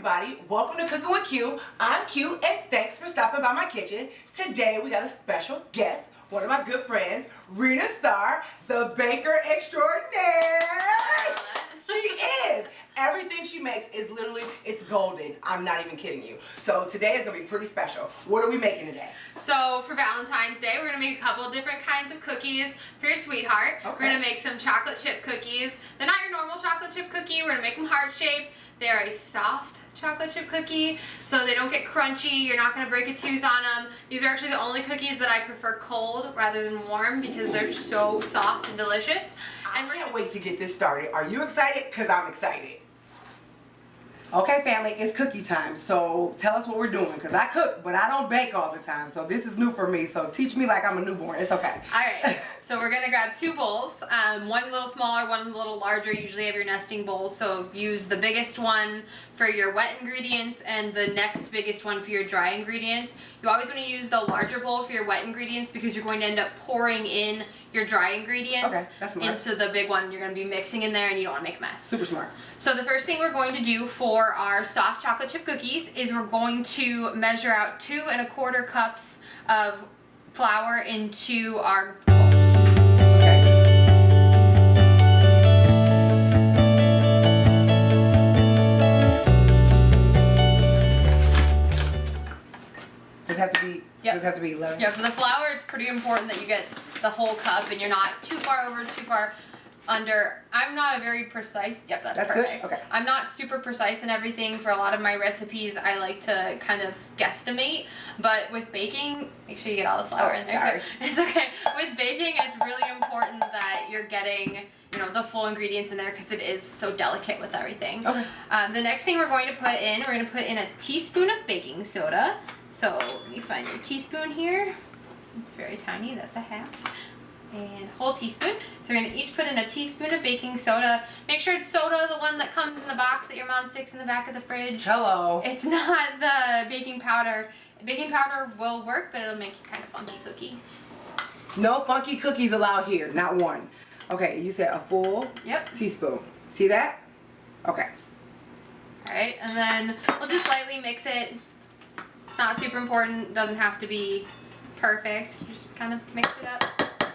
everybody, welcome to Cooking with Q. I'm Q and thanks for stopping by my kitchen. Today we got a special guest, one of my good friends, Rena Starr, the baker extraordinaire. She is. Everything she makes is literally, it's golden. I'm not even kidding you. So today is gonna be pretty special. What are we making today? So for Valentine's Day, we're gonna make a couple of different kinds of cookies for your sweetheart. Okay. We're gonna make some chocolate chip cookies. They're not your normal chocolate chip cookie. We're gonna make them heart shaped. They're a soft chocolate chip cookie, so they don't get crunchy. You're not gonna break a tooth on them. These are actually the only cookies that I prefer cold rather than warm because they're so soft and delicious. And I can't wait to get this started. Are you excited? Because I'm excited. Okay, family, it's cookie time. So tell us what we're doing, because I cook, but I don't bake all the time. So this is new for me. So teach me like I'm a newborn. It's okay. All right. So we're gonna grab two bowls. One a little smaller, one a little larger. Usually have your nesting bowls. So use the biggest one for your wet ingredients and the next biggest one for your dry ingredients. You always want to use the larger bowl for your wet ingredients because you're going to end up pouring in your dry ingredients into the big one. You're going to be mixing in there and you don't want to make a mess. Super smart. So the first thing we're going to do for our soft chocolate chip cookies is we're going to measure out 2 1/4 cups of flour into our bowls. Does it have to be low? Yeah, for the flour, it's pretty important that you get the whole cup and you're not too far over, too far under. I'm not a very precise. Yep, that's perfect. Good? Okay. I'm not super precise in everything. For a lot of my recipes, I like to kind of guesstimate. But with baking, make sure you get all the flour in there. Sorry. So it's okay. With baking, it's really important that you're getting, you know, the full ingredients in there because it is so delicate with everything. Okay. The next thing we're going to put in, we're going to put in a teaspoon of baking soda. So let me find your teaspoon here. It's very tiny. That's a half. And a whole teaspoon. So we're going to each put in a teaspoon of baking soda. Make sure it's soda, the one that comes in the box that your mom sticks in the back of the fridge. Hello. It's not the baking powder. Baking powder will work, but it'll make you kind of funky cookie. No funky cookies allowed here. Not one. Okay, you said a full teaspoon. See that? Okay. Alright, and then we'll just lightly mix it. It's not super important. It doesn't have to be perfect. Just kind of mix it up.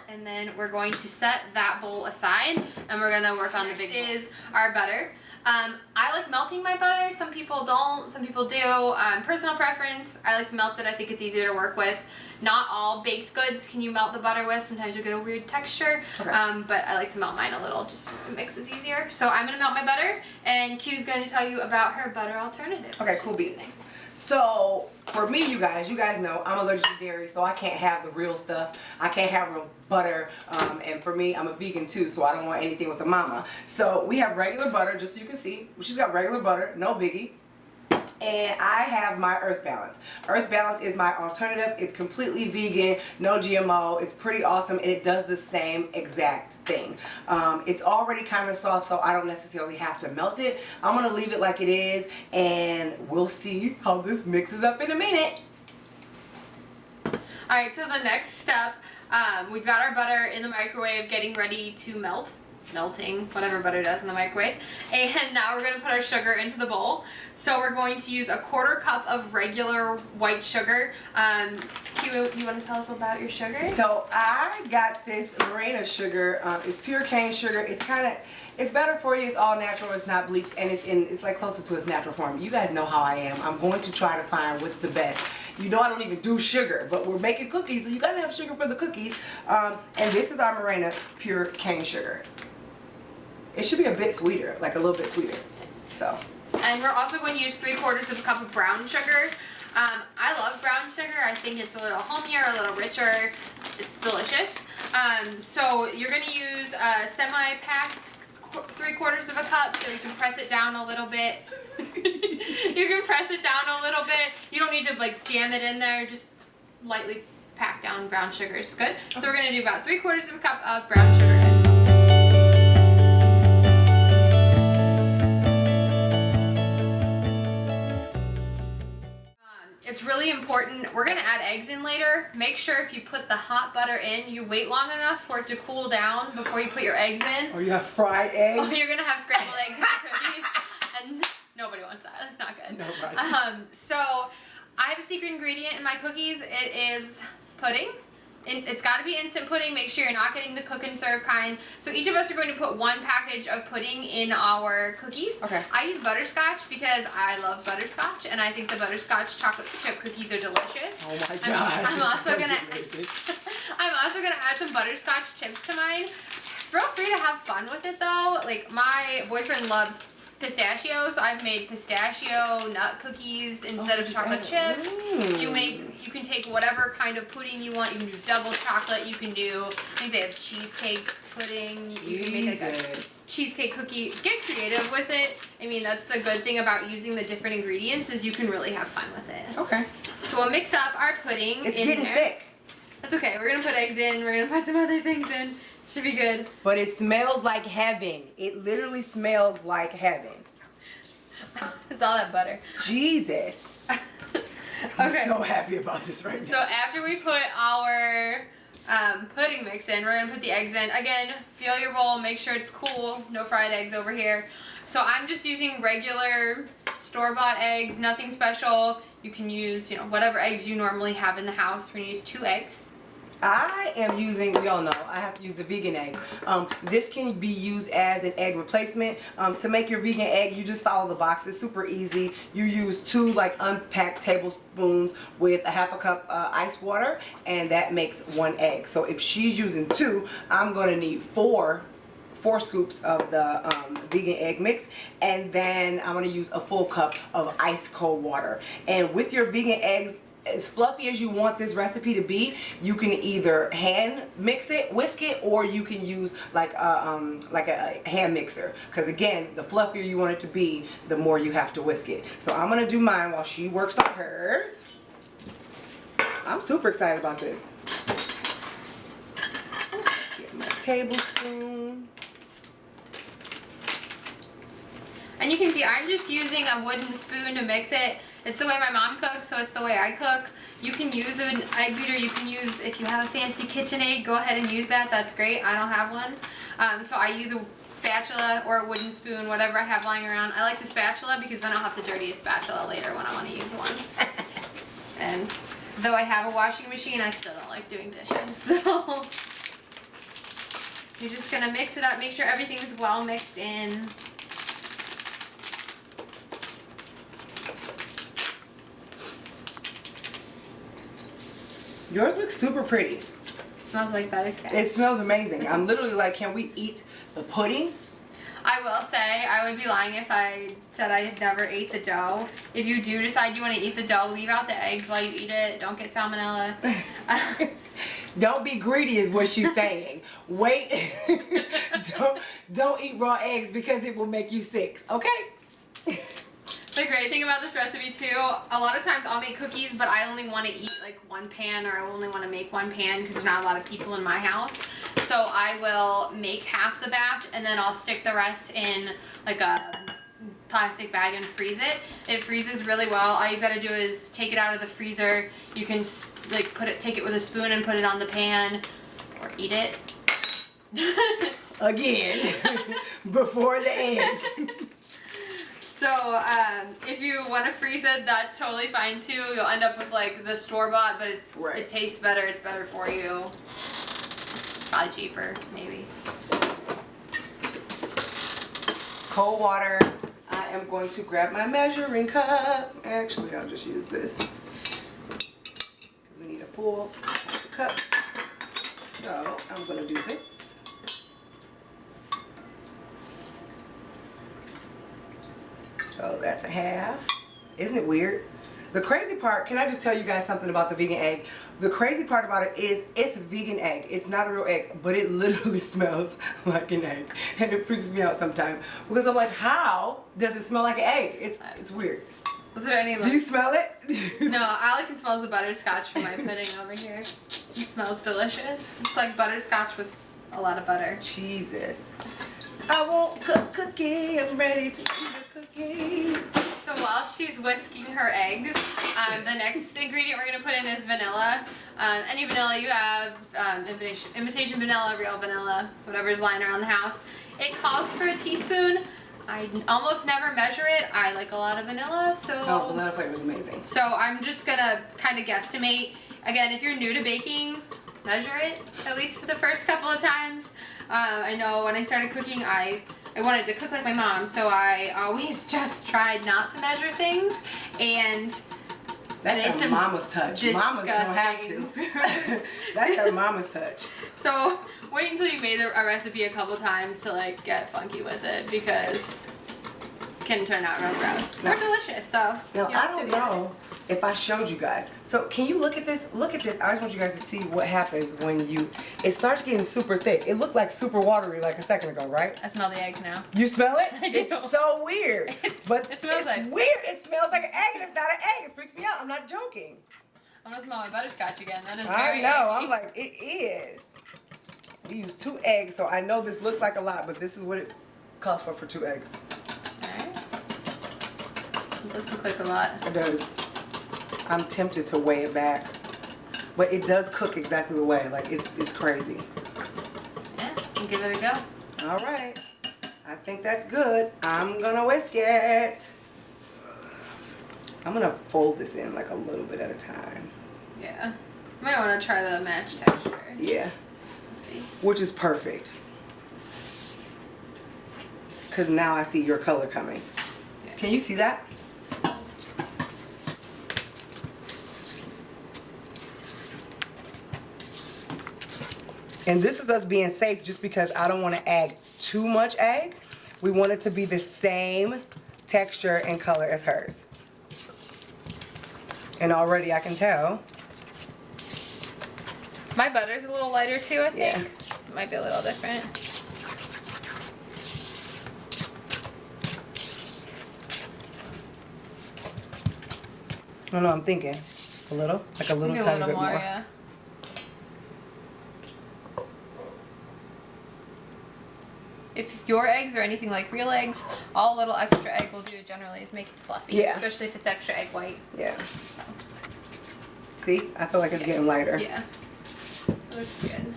And then we're going to set that bowl aside and we're going to work on the big bowl. Is our butter. I like melting my butter. Some people don't. Some people do. Personal preference. I like to melt it. I think it's easier to work with. Not all baked goods can you melt the butter with. Sometimes you get a weird texture. Okay. But I like to melt mine a little. Just it makes it easier. So I'm going to melt my butter and Q's going to tell you about her butter alternative. Okay, cool beans. So for me, you guys know I'm allergic to dairy, so I can't have the real stuff. I can't have real butter, and for me, I'm a vegan too, so I don't want anything with the mama. So we have regular butter, just so you can see. She's got regular butter, no biggie. And I have my Earth Balance. Earth Balance is my alternative. It's completely vegan, no GMO. It's pretty awesome, and it does the same exact thing. It's already kind of soft, so I don't necessarily have to melt it. I'm going to leave it like it is, and we'll see how this mixes up in a minute. Alright, so the next step, we've got our butter in the microwave getting ready to melt. Melting, whatever butter does in the microwave. And now we're going to put our sugar into the bowl. So we're going to use a 1/4 cup of regular white sugar. Q, you want to tell us about your sugar? So I got this Morena sugar. It's pure cane sugar. It's better for you. It's all natural. It's not bleached, and it's like closest to its natural form. You guys know how I am. I'm going to try to find what's the best. You know I don't even do sugar, but we're making cookies, so you gotta have sugar for the cookies. And this is our Morena pure cane sugar. It should be a bit sweeter, like a little bit sweeter. So. And we're also going to use 3/4 cup of brown sugar. I love brown sugar. I think it's a little homier, a little richer. It's delicious. So you're going to use a semi-packed 3/4 cup, so you can press it down a little bit. You can press it down a little bit. You don't need to like jam it in there. Just lightly pack down brown sugar is good. So we're going to do about 3/4 cup of brown sugar as well. It's really important. We're going to add eggs in later. Make sure if you put the hot butter in, you wait long enough for it to cool down before you put your eggs in. Or you have fried eggs. Oh, you're going to have scrambled eggs in your cookies. And nobody wants that. That's not good. Nobody. So I have a secret ingredient in my cookies. It is pudding. It's got to be instant pudding. Make sure you're not getting the cook and serve kind. So each of us are going to put one package of pudding in our cookies. Okay. I use butterscotch because I love butterscotch, and I think the butterscotch chocolate chip cookies are delicious. Oh my god. I'm also gonna add some butterscotch chips to mine. Feel free to have fun with it though. Like my boyfriend loves pistachio, so I've made pistachio nut cookies instead of chocolate chips. You can take whatever kind of pudding you want. You can do double chocolate. You can do, I think they have cheesecake pudding. You can make like a cheesecake cookie. Get creative with it. I mean, that's the good thing about using the different ingredients is you can really have fun with it. Okay. So we'll mix up our pudding. It's in getting there. thick. That's okay. We're gonna put eggs in. We're gonna put some other things in. Should be good. But it smells like heaven. It literally smells like heaven. It's all that butter. Jesus. I'm so happy about this right now. So after we put our pudding mix in, we're gonna put the eggs in. Again, feel your bowl, make sure it's cool. No fried eggs over here. So I'm just using regular store-bought eggs, nothing special. You can use, whatever eggs you normally have in the house. We're gonna use 2 eggs. I am using, we all know, I have to use the vegan egg. This can be used as an egg replacement. To make your vegan egg, you just follow the box. It's super easy. You use 2 like unpacked tablespoons with a half a cup ice water, and that makes 1 egg. So if she's using 2, I'm gonna need 4 scoops of the vegan egg mix, and then I'm gonna use a full cup of ice cold water. And with your vegan eggs, as fluffy as you want this recipe to be, you can either hand mix it, whisk it, or you can use like a hand mixer. Because again, the fluffier you want it to be, the more you have to whisk it. So I'm gonna do mine while she works on hers. I'm super excited about this. Get my tablespoon. And you can see I'm just using a wooden spoon to mix it. It's the way my mom cooks, so it's the way I cook. You can use an egg beater. You can use, if you have a fancy KitchenAid, go ahead and use that. That's great. I don't have one. So I use a spatula or a wooden spoon, whatever I have lying around. I like the spatula because then I'll have to dirty a spatula later when I want to use one. And though I have a washing machine, I still don't like doing dishes. So you're just going to mix it up. Make sure everything's well mixed in. Yours looks super pretty. It smells like butterscotch. It smells amazing. I'm literally like, can we eat the pudding? I will say, I would be lying if I said I had never ate the dough. If you do decide you want to eat the dough, leave out the eggs while you eat it. Don't get salmonella. Don't be greedy is what she's saying. Wait. don't eat raw eggs because it will make you sick. Okay? The great thing about this recipe too, a lot of times I'll make cookies, but I only want to eat like 1 pan, or I only want to make 1 pan because there's not a lot of people in my house. So I will make half the batch and then I'll stick the rest in like a plastic bag and freeze it. It freezes really well. All you've got to do is take it out of the freezer. You can like take it with a spoon and put it on the pan, or eat it. Again, before the eggs. So if you want to freeze it, that's totally fine too. You'll end up with like the store-bought, but it tastes better. It's better for you. It's probably cheaper, maybe. Cold water. I am going to grab my measuring cup. Actually, I'll just use this because we need a full cup. So I'm going to do this. So that's a half. Isn't it weird? The crazy part, can I just tell you guys something about the vegan egg? The crazy part about it is it's a vegan egg. It's not a real egg, but it literally smells like an egg. And it freaks me out sometimes because I'm like, how does it smell like an egg? It's weird. Was there any? Do you smell it? No, all I can smell is the butterscotch from my pudding over here. It smells delicious. It's like butterscotch with a lot of butter. Jesus. I won't cook cookie. I'm ready to eat a cookie. So while she's whisking her eggs, the next ingredient we're going to put in is vanilla. Any vanilla you have, imitation vanilla, real vanilla, whatever's lying around the house. It calls for a teaspoon. I almost never measure it. I like a lot of vanilla, so. Oh, vanilla flavor is amazing. So I'm just gonna kind of guesstimate. Again, if you're new to baking, measure it, at least for the first couple of times. I know when I started cooking, I wanted to cook like my mom, so I always just tried not to measure things, and that's her mama's touch. Mamas don't have to. That's her mama's touch. So wait until you made a recipe a couple times to like get funky with it, because it can turn out real gross. Or delicious, so. Now, I don't know if I showed you guys. So can you look at this? Look at this. I just want you guys to see what happens when it starts getting super thick. It looked like super watery like a second ago, right? I smell the eggs now. You smell it? I do. It's so weird. But it smells it's weird. It smells like an egg and it's not an egg. It freaks me out. I'm not joking. I'm gonna smell my butterscotch again. That is I very know. eggy. I'm like, it is. We use 2 eggs, so I know this looks like a lot, but this is what it costs for 2 eggs. Alright. It does look like a lot. It does. I'm tempted to weigh it back, but it does cook exactly the way. Like it's crazy. Yeah, we'll give it a go. All right, I think that's good. I'm gonna whisk it. I'm gonna fold this in like a little bit at a time. Yeah, you might want to try to match texture. Yeah, Let's see. which is perfect. Cause now I see your color coming. Yeah. Can you see that? And this is us being safe just because I don't want to add too much egg. We want it to be the same texture and color as hers. And already I can tell. My butter's a little lighter too, I think. Yeah. It might be a little different. I don't know, I'm thinking. A little? Like a little Maybe tiny bit more. yeah. If your eggs are anything like real eggs, all a little extra egg will do generally is make it fluffy. Yeah. Especially if it's extra egg white. Yeah. See? I feel like it's getting lighter. Yeah. It looks good.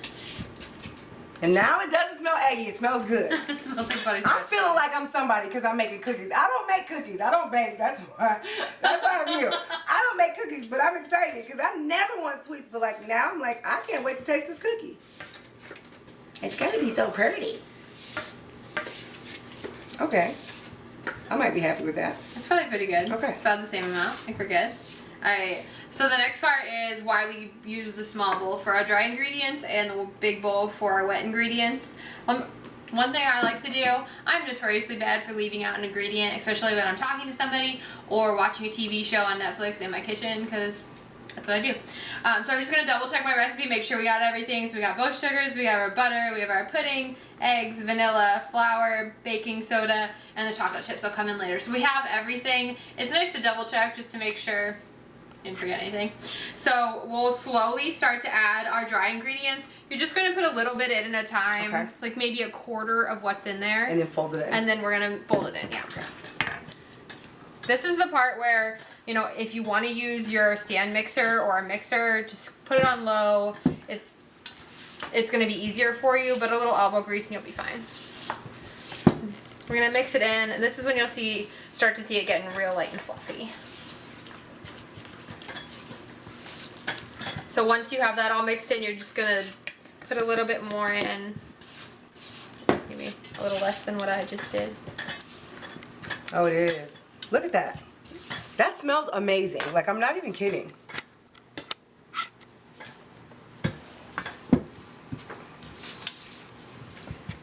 And now it doesn't smell eggy. It smells good. It smells like butterscotch. I'm feeling like I'm somebody because I'm making cookies. I don't make cookies. I don't bake. That's why I'm here. I don't make cookies, but I'm excited because I never want sweets. But like now, I'm like, I can't wait to taste this cookie. It's gonna be so pretty. Okay. I might be happy with that. It's probably pretty good. Okay. It's about the same amount. I think we're good. Alright. So the next part is why we use the small bowl for our dry ingredients and the big bowl for our wet ingredients. One thing I like to do, I'm notoriously bad for leaving out an ingredient, especially when I'm talking to somebody or watching a TV show on Netflix in my kitchen, because that's what I do. So I'm just going to double check my recipe, make sure we got everything. So we got both sugars, we got our butter, we have our pudding, eggs, vanilla, flour, baking soda, and the chocolate chips will come in later. So we have everything. It's nice to double check just to make sure I didn't forget anything. So we'll slowly start to add our dry ingredients. You're just going to put a little bit in at a time, Okay. like maybe a quarter of what's in there. And then fold it in. And then we're going to fold it in, yeah. This is the part where, you know, if you want to use your stand mixer or a mixer, just put it on low. It's going to be easier for you, but a little elbow grease and you'll be fine. We're going to mix it in, and this is when you'll start to see it getting real light and fluffy. So once you have that all mixed in, you're just going to put a little bit more in. Maybe a little less than what I just did. Oh, it is. Look at that. That smells amazing. Like, I'm not even kidding.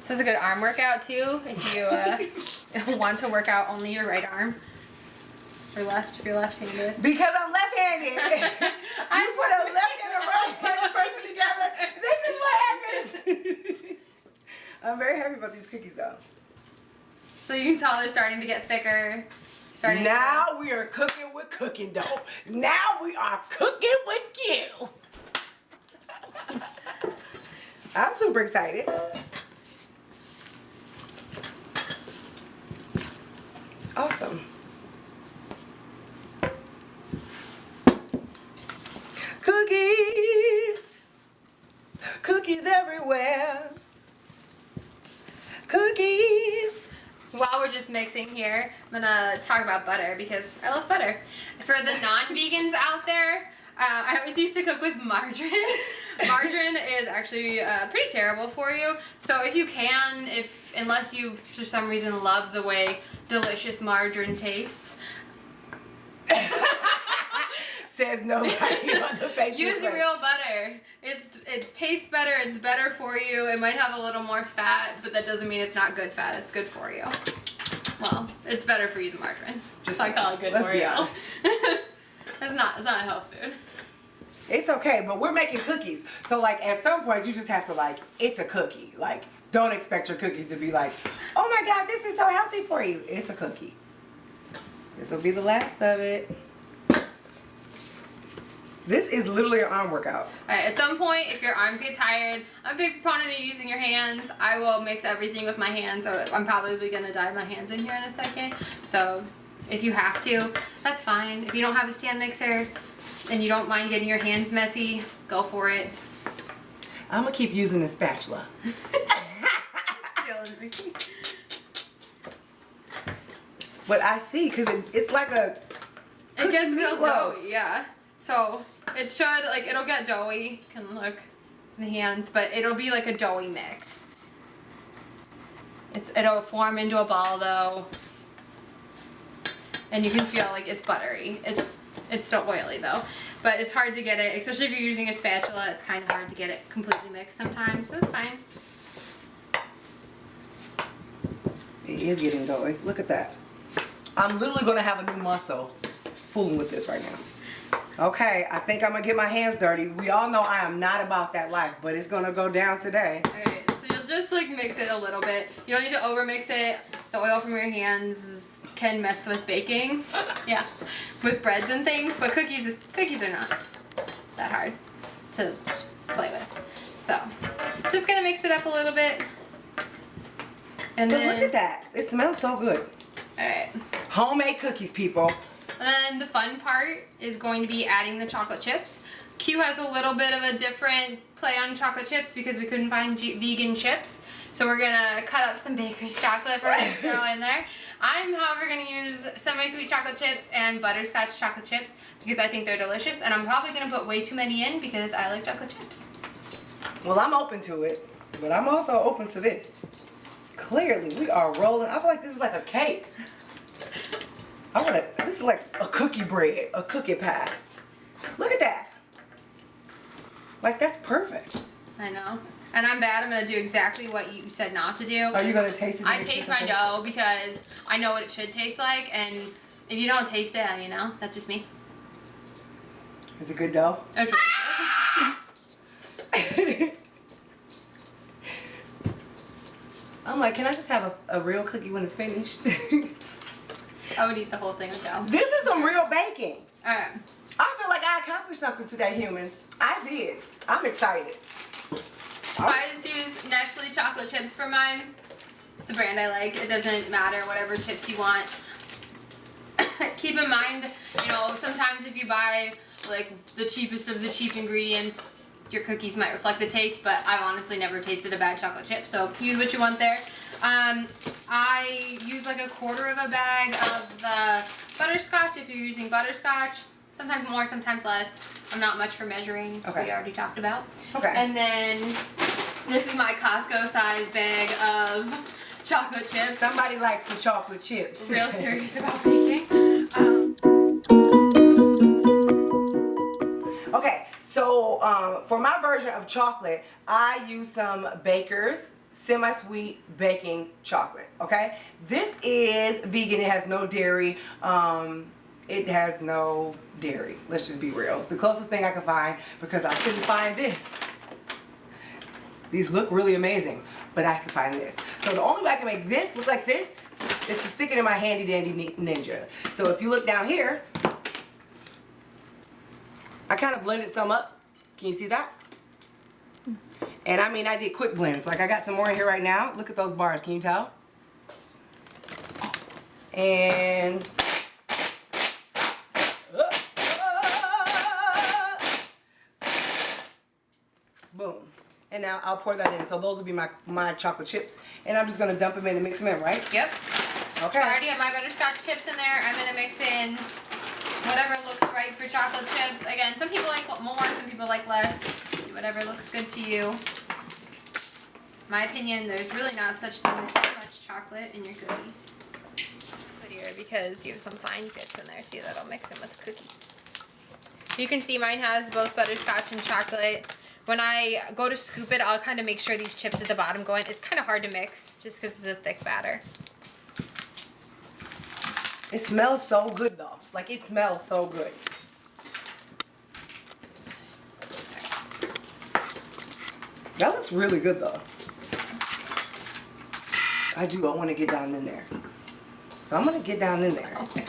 This is a good arm workout too, if you want to work out only your right arm. Or left, if you're left-handed. Because I'm left-handed. You put a left and a right-handed person together. This is what happens. I'm very happy about these cookies though. So you can tell they're starting to get thicker. Now we are cooking with cooking dough. Now we are cooking with you. I'm super excited. Awesome. Cookies. Cookies everywhere. Cookies. While we're just mixing here, I'm gonna talk about butter because I love butter. For the non-vegans out there, I always used to cook with margarine. Margarine is actually pretty terrible for you. So if you can, unless you for some reason love the way delicious margarine tastes, says nobody on the Facebook. use real butter. It tastes better. It's better for you. It might have a little more fat, but that doesn't mean it's not good fat. It's good for you. Well, it's better for you than margarine. Just I call it good let's for be you. honest. It's not a health food. It's okay, but we're making cookies. So like at some point you just have to like, it's a cookie. Like don't expect your cookies to be like, oh my God, this is so healthy for you. It's a cookie. This will be the last of it. This is literally an arm workout. Alright, at some point, if your arms get tired, I'm a big proponent of using your hands. I will mix everything with my hands, so I'm probably going to dive my hands in here in a second. So, if you have to, that's fine. If you don't have a stand mixer and you don't mind getting your hands messy, go for it. I'm going to keep using the spatula. But I see, because it's like a... It gets real meatloaf. doughy, yeah. So it should, like, it'll get doughy. You can look in the hands, but it'll be like a doughy mix. It'll form into a ball though, and you can feel like it's buttery. It's still oily though, but it's hard to get it, especially if you're using a spatula. It's kind of hard to get it completely mixed sometimes, so it's fine. It is getting doughy. Look at that. I'm literally going to have a new muscle fooling with this right now. Okay, I think I'm going to get my hands dirty. We all know I am not about that life, but it's going to go down today. Alright, so you'll just like mix it a little bit. You don't need to over mix it. The oil from your hands can mess with baking. Yeah, with breads and things, but cookies are not that hard to play with. So, just going to mix it up a little bit. And But then, look at that. It smells so good. alright. Homemade cookies, people. And then the fun part is going to be adding the chocolate chips. Q has a little bit of a different play on chocolate chips because we couldn't find vegan chips. So we're going to cut up some baker's chocolate for us to throw in there. I'm, however, going to use semi-sweet chocolate chips and butterscotch chocolate chips because I think they're delicious. And I'm probably going to put way too many in because I like chocolate chips. Well, I'm open to it, but I'm also open to this. Clearly, we are rolling. I feel like this is like a cake. This is like a cookie bread, a cookie pie. Look at that. Like, that's perfect. I know. And I'm bad. I'm going to do exactly what you said not to do. Are you going to taste it? I taste my dough because I know what it should taste like. And if you don't taste it, you know, that's just me. Is it good dough? I'm like, can I just have a real cookie when it's finished? I would eat the whole thing of dough. This is some real baking. Alright. I feel like I accomplished something today, humans. I did. I'm excited. So I just use Nestle chocolate chips for mine. It's a brand I like. It doesn't matter whatever chips you want. Keep in mind, you know, sometimes if you buy like the cheapest of the cheap ingredients, your cookies might reflect the taste, but I've honestly never tasted a bad chocolate chip, so use what you want there. I use like a quarter of a bag of the butterscotch if you're using butterscotch. Sometimes more, sometimes less. I'm not much for measuring, Okay. we already talked about. Okay. And then this is my Costco size bag of chocolate chips. Somebody likes the chocolate chips. Real serious about baking. Okay, so for my version of chocolate, I use some Baker's semi-sweet baking chocolate, okay? This is vegan, it has no dairy, it has no dairy, let's just be real. It's the closest thing I could find because I couldn't find this. These look really amazing, but I can find this. So the only way I can make this look like this is to stick it in my handy dandy ninja. So if you look down here, I kind of blended some up. Can you see that? And I mean, I did quick blends. Like I got some more in here right now. Look at those bars. Can you tell? And boom. And now I'll pour that in. So those will be my chocolate chips. And I'm just going to dump them in and mix them in, right? Yep. So I already have my butterscotch chips in there. I'm gonna mix in whatever looks right for chocolate chips. Again, some people like more, some people like less. Do whatever looks good to you. In my opinion, there's really not such thing as too much chocolate in your cookies. Here, because you have some fine bits in there too that'll mix in with the cookie. You can see mine has both butterscotch and chocolate. When I go to scoop it, I'll kind of make sure these chips at the bottom go in. It's kind of hard to mix just because it's a thick batter. It smells so good though. Like it smells so good. That looks really good though. I want to get down in there. So I'm going to get down in there. Okay.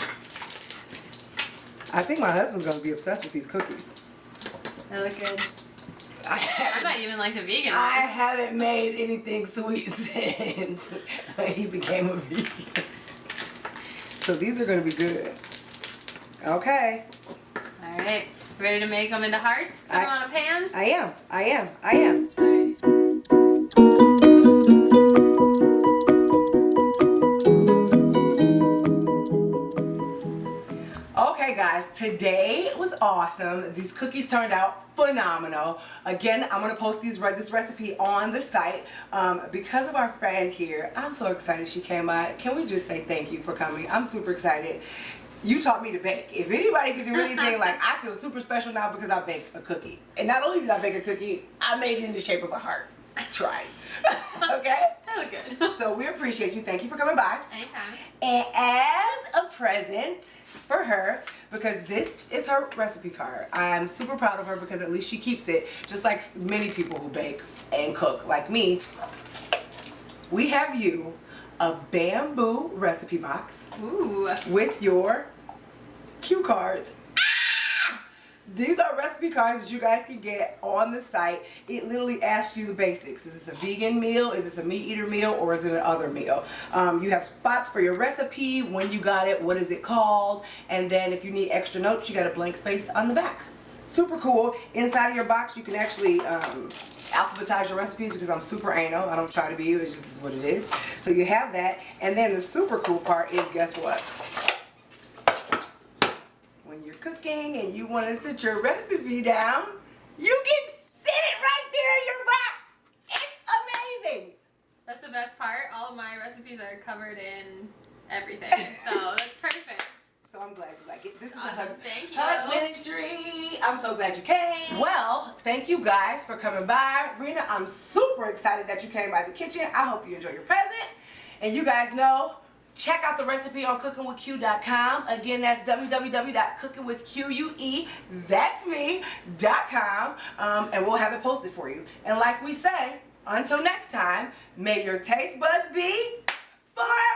I think my husband's going to be obsessed with these cookies. They look good. I might even like the vegan I one. haven't made anything sweet since he became a vegan. So these are going to be good. Okay. Alright. Ready to make them into hearts? Put them on a pan? I am. Okay guys, today was awesome. These cookies turned out phenomenal. Again, I'm gonna post this recipe on the site because of our friend here. I'm so excited she came by. Can we just say thank you for coming? I'm super excited. You taught me to bake. If anybody could do anything, like I feel super special now because I baked a cookie. And not only did I bake a cookie, I made it in the shape of a heart. I tried. Okay? That look good. So we appreciate you. Thank you for coming by. Anytime. And as a present for her, because this is her recipe card, I'm super proud of her because at least she keeps it, just like many people who bake and cook like me. We have you a bamboo recipe box. Ooh. With your QueCards. These are recipe cards that you guys can get on the site. It literally asks you the basics. Is this a vegan meal? Is this a meat eater meal? Or is it an other meal? You have spots for your recipe, when you got it, what is it called, and then if you need extra notes, you got a blank space on the back. Super cool. Inside of your box, you can actually alphabetize your recipes because I'm super anal. I don't try to be, it just is what it is. So you have that. And then the super cool part is, guess what? When you're cooking and you want to sit your recipe down, you can sit it right there in your box. It's amazing. That's the best part. All of my recipes are covered in everything. So that's perfect. So I'm glad you like it. This is Awesome. the Thank you. Hug Ministry. I'm so glad you came. Well, thank you guys for coming by. Rena, I'm super excited that you came by the kitchen. I hope you enjoy your present. And you guys know, check out the recipe on cookingwithq.com. Again, that's www.cookingwithque, that's me.com. And we'll have it posted for you. And like we say, until next time, may your taste buds be forever.